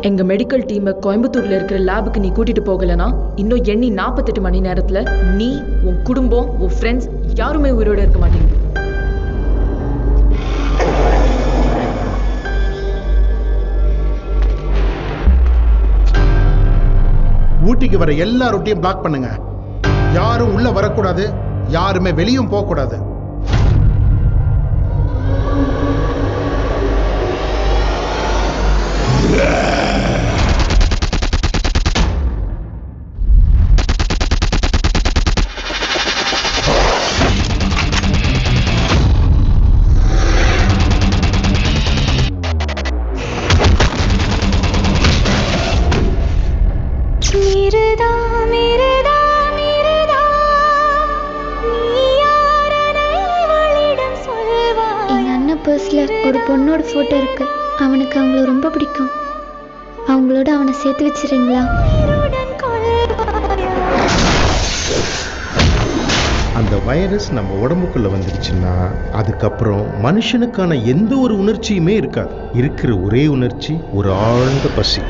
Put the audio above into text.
எங்க மெடிக்கல் டீமை கோயம்புத்தூர்ல இருக்கிற லேபுக்கு நீ கூட்டிட்டு போகலனா இன்னும் எண்ணி 48 மணி நேரத்துல நீ உன் குடும்பம் உன் ஃப்ரெண்ட்ஸ் யாருமே உயிரோட இருக்க மாட்டீங்க. ஊட்டிக்கு வர எல்லா ரூட்டையும் பிளாக் பண்ணுங்க. யாரும் உள்ள வரக்கூடாது, யாருமே வெளியும் போக கூடாது. ஒரு பொண்ணோட போட்டோ இருக்கு. அவனுக்கு அவங்கள ரொம்ப பிடிக்கும். அவங்களோட அவனை சேர்த்து வச்சிருங்களா? அந்த வைரஸ் நம்ம உடம்புக்குள்ள வந்துருச்சுன்னா அதுக்கப்புறம் மனுஷனுக்கான எந்த ஒரு உணர்ச்சியுமே இருக்காது. இருக்கிற ஒரே உணர்ச்சி ஒரு ஆழ்ந்த பசி.